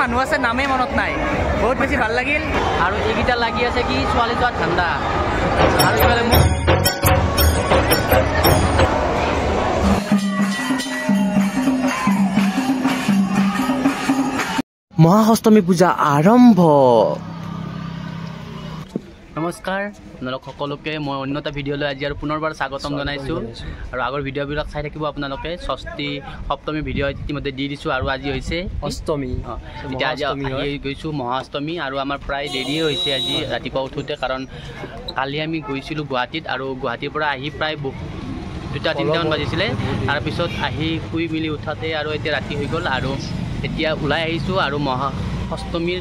মানুহ আছে নামে মনত নাই বহুত বেছি ভাল লাগিল আৰু এইকেইটা লাগি আছে কি ছোৱালী যোৱা ঠাণ্ডা আৰু ইফালে মহাষ্টমী পূজা আৰম্ভ। নমস্কাৰ আপোনালোক সকলোকে মই অন্য এটা ভিডিঅ'লৈ আজি আৰু পুনৰবাৰ স্বাগতম জনাইছোঁ আৰু আগৰ ভিডিঅ'বিলাক চাই থাকিব আপোনালোকে। ষষ্ঠী সপ্তমী ভিডিঅ' ইতিমধ্যে দি দিছোঁ আৰু আজি হৈছে অষ্টমী। এতিয়া আজি আহি গৈছোঁ মহাষ্টমী আৰু আমাৰ প্ৰায় দেৰিয়ে হৈছে আজি ৰাতিপুৱা উঠোঁতে, কাৰণ কালি আমি গৈছিলোঁ গুৱাহাটীত আৰু গুৱাহাটীৰ পৰা আহি প্ৰায় 2-3টামান বাজিছিলে। তাৰপিছত আহি শুই মেলি উঠাতে আৰু এতিয়া ৰাতি হৈ গ'ল আৰু এতিয়া ওলাই আহিছোঁ আৰু মহাষ্টমী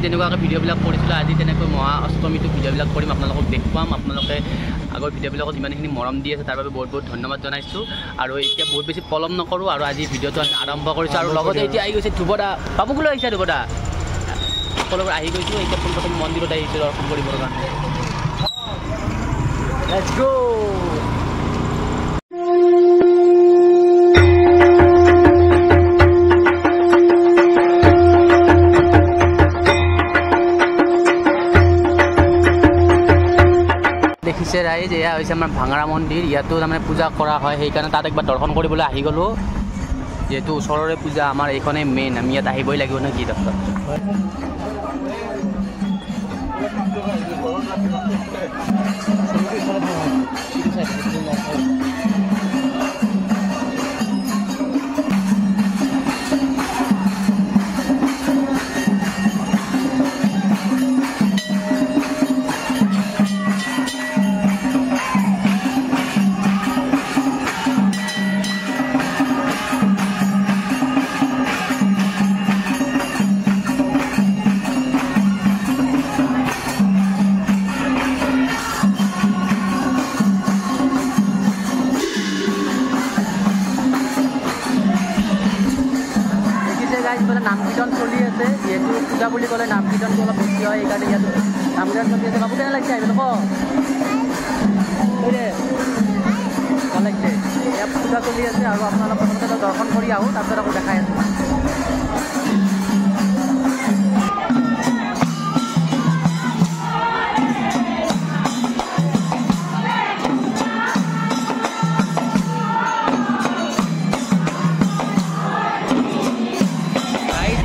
তেনেকুৱাকৈ ভিডিঅ'বিলাক কৰিছিলোঁ। আজি তেনেকৈ মহাষ্টমীটো ভিডিঅ'বিলাক কৰিম, আপোনালোকক দেখুৱাম। আপোনালোকে আগৰ ভিডিঅ'বিলাকত ইমানখিনি মৰম দি আছে তাৰ বাবে বহুত বহুত ধন্যবাদ জনাইছোঁ। আৰু এতিয়া বহুত বেছি পলম নকৰোঁ আৰু আজি ভিডিঅ'টো আমি আৰম্ভ কৰিছোঁ। আৰু লগতে এতিয়া আহি গৈছে ধ্ৰুৱদা। বাবুকলৈ আহিছে ধ্ৰুৱদা, সকলোবোৰ আহি গৈছোঁ। এতিয়া পোনপ্ৰথমে মন্দিৰত আহিছোঁ দৰ্শন কৰিবৰ কাৰণে। লেটছ গো। দেখিছে ৰাইজ, এয়া হৈছে আমাৰ ভাঙৰা মন্দিৰ। ইয়াতো তাৰমানে পূজা কৰা হয়, সেইকাৰণে তাত একবাৰ দৰ্শন কৰিবলৈ আহি গ'লোঁ। যিহেতু ওচৰৰে পূজা আমাৰ এইখনেই মেইন, আমি ইয়াত আহিবই লাগিব নে কি দৰ্শন। নাম কীৰ্তন চলি আছে, যিহেতু পূজা বুলি ক'লে নাম কীৰ্তনটো অলপ বেছি হয়, সেইকাৰণে ইয়াত নাম কীৰ্তন চলি আছে। বাবু কেনে লাগিছে আহিব কওঁ ভাল লাগিছে। ইয়াত পূজা চলি আছে আৰু আপোনালোক প্ৰথমতে দৰ্শন কৰি আহোঁ, তাৰপিছত আকৌ দেখাই আছোঁ।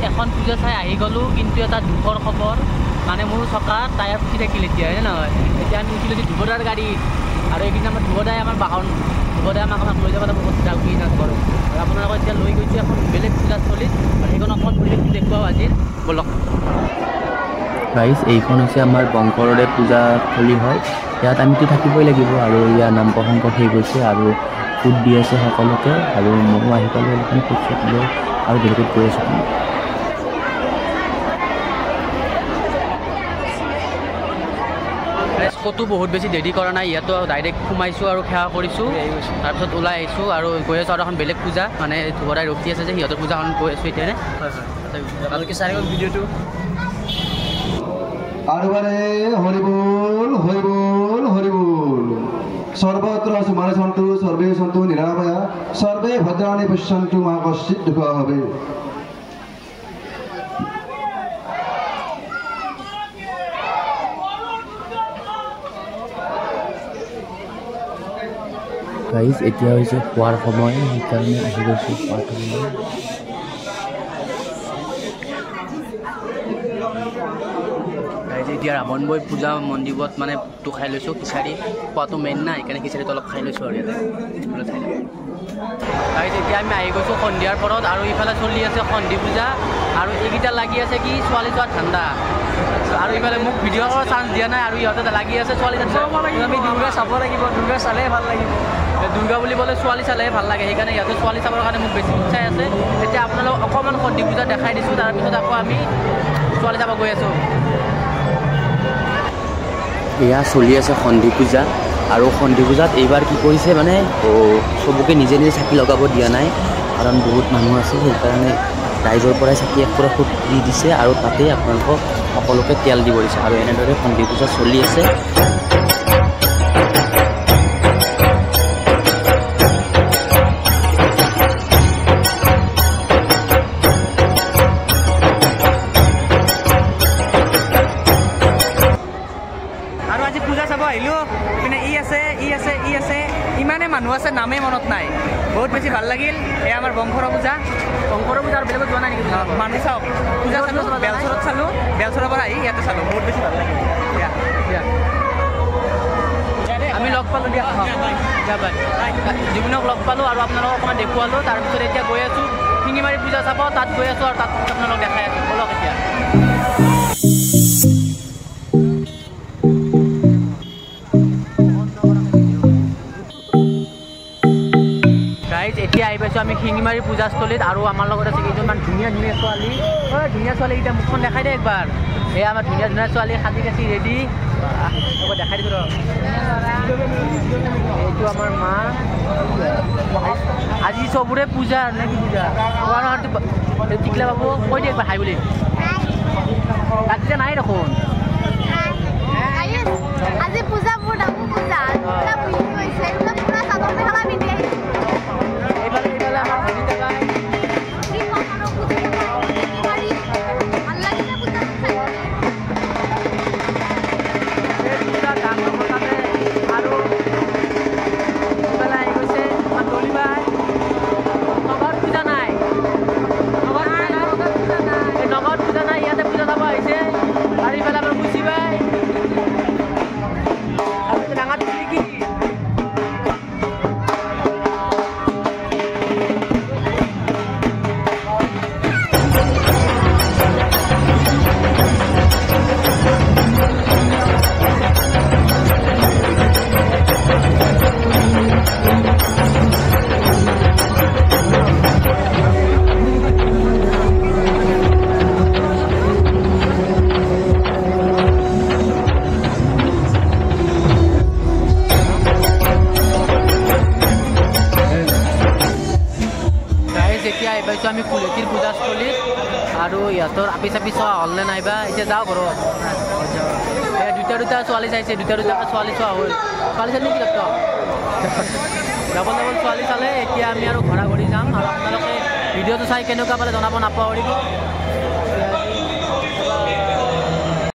এখন পূজা চাই আহি গ'লোঁ, কিন্তু এটা দুখৰ খবৰ, মানে মোৰ চকা টায়াৰ ফুটি থাকিল এতিয়া, হয়নে নহয়। এতিয়া আমি উঠিলোঁ ধ্ৰুৱদাৰ গাড়ীত আৰু এইখিনি আমাৰ ধ্ৰুৱদাই আমাৰ বাহন, ধ্ৰুৱদাই আমাক লৈ যাব বহুত ডাউকি নকৰোঁ। আৰু আপোনালোকক এতিয়া লৈ গৈছোঁ এখন বেলেগ পূজাস্থলীত, আৰু সেইখন অকণ পৰিৱেশটো দেখুৱাওঁ আজিৰ, ব'লক। গাইজ, এইখন হৈছে আমাৰ বংশৰে পূজাস্থলী হয়। ইয়াত আমিতো থাকিবই লাগিব আৰু ইয়াৰ নাম প্ৰসংগ হৈ গৈছে আৰু ফুট দি আছে সকলোকে। আৰু ময়ো আহি পালোঁ অলপমান ফুট চুট লৈ আৰু বেলেগত গৈ আছোঁ। ক'তো বহুত বেছি দেৰি কৰা নাই, ইয়াতো ডাইৰেক্ট সোমাইছোঁ আৰু সেৱা কৰিছোঁ, তাৰপিছত ওলাই আহিছোঁ আৰু গৈ আছোঁ আৰু এখন বেলেগ পূজা, মানে ধ্ৰুৱদাই ৰখি আছে যে সিহঁতৰ পূজাখন গৈ আছোঁ এতিয়া। আপোনালোকে চাই গ'ল ভিডিঅ'টো। আৰু বাৰে হৰি বল হৰি বল হৰি বল। সৰ্বত্ৰ সুমানে সন্তু সৰ্বে সন্তু নিৰাময়া সৰ্বে ভদ্ৰাণি পশ্যন্তু মা কশ্চিৎ দুঃখ হবে। গাইজ, এতিয়া হৈছে খোৱাৰ সময়, সেইকাৰণে আহি গৈছোঁ খোৱাৰ সময়। এতিয়া ৰাৱণবৈ পূজা মন্দিৰত মানে তো খাই লৈছোঁ, খিচাৰি খোৱাটো মেইন নাই, সেইকাৰণে খিচাৰিটো অলপ খাই লৈছোঁ আৰু ইয়াতে। এতিয়া আমি আহি গৈছোঁ সন্ধিয়াৰ পৰত আৰু ইফালে চলি আছে সন্ধি পূজা আৰু এইকেইটা লাগি আছে কি ছোৱালী যোৱা ঠাণ্ডা। আৰু ইফালে মোক ভিডিঅ' কৰাৰ চান্স দিয়া নাই আৰু ইহঁতে লাগি আছে ছোৱালী আমি দুৰ্গা চাব লাগিব, দুৰ্গা চালেহে ভাল লাগিব। দুৰ্গা বুলি ক'লে ছোৱালী চালেহে ভাল লাগে, সেইকাৰণে ইহঁতে ছোৱালী চাবৰ কাৰণে মোক বেছি ইচ্ছাই আছে। এতিয়া আপোনালোকক অকণমান সন্ধি পূজা দেখাই দিছোঁ, তাৰপিছত আকৌ আমি ছোৱালী চাব গৈ আছোঁ। এয়া চলি আছে সন্ধি পূজা আৰু সন্ধি পূজাত এইবাৰ কি কৰিছে মানে চবকে নিজে নিজে চাকি লগাব দিয়া নাই, কাৰণ বহুত মানুহ আছে, সেইকাৰণে ৰাইজৰ পৰাই চাকি একপুৰা ফুট দি দিছে আৰু তাতেই আপোনালোকক সকলোকে তেল দিব দিছে আৰু এনেদৰে সন্ধি পূজা চলি আছে। নামেই মনত নাই বহুত বেছি ভাল লাগিল এয়া আমাৰ বংশৰ পূজা আৰু বেলেগত যোৱা নাই নেকি মানুহ চাওক পূজা চালোঁ বেলচৰত চালোঁ বেলচৰৰ পৰা আহি ইয়াতে চালোঁ বহুত বেছি ভাল লাগিল আমি লগ পালোঁ দিয়া জুবিনক লগ পালোঁ আৰু আপোনালোকক অকণমান দেখুৱালোঁ তাৰপিছত এতিয়া গৈ আছোঁ শিঙিমাৰী পূজা চাব তাত গৈ আছোঁ আৰু তাত আপোনালোকক দেখাই আছোঁ বলক এতিয়া এতিয়া আহি পাইছোঁ আমি শিঙিমাৰী পূজাস্থলীত আৰু আমাৰ লগত আছে কেইজনমান ধুনীয়া ছোৱালী ধুনীয়া ছোৱালীকেইটা মুখখন দেখাই দে একবাৰ এয়া আমাৰ ধুনীয়া ছোৱালী সাজি কাচি ৰেডি দেখাই দিছোঁ এইটো আমাৰ মা আজি চবৰে পূজা নে কি পূজা টিকলা বাবু কৈ দিয়ে একবাৰ হাই বুলি ৰাতিতে নাই দেখোন আজি পূজা বহুত ডাঙৰ পূজা পুৰা চাদৰ মেখেলা পিন্ধি আমি কুলেটিৰ পূজাস্থলীত আৰু ইহঁতৰ আপি চাপি চোৱা হ'লনে নাইবা এতিয়া যাওঁ ঘৰত দুটা ছোৱালী চাইছে দুটা ছোৱালী চোৱা হ'ল ছোৱালী চালি নেকি তাত ডাবল ছোৱালী চালে এতিয়া আমি আৰু ঘৰা ঘৰি যাম আৰু আপোনালোকে ভিডিঅ'টো চাই কেনেকুৱা পালে জনাব নাপাহৰিব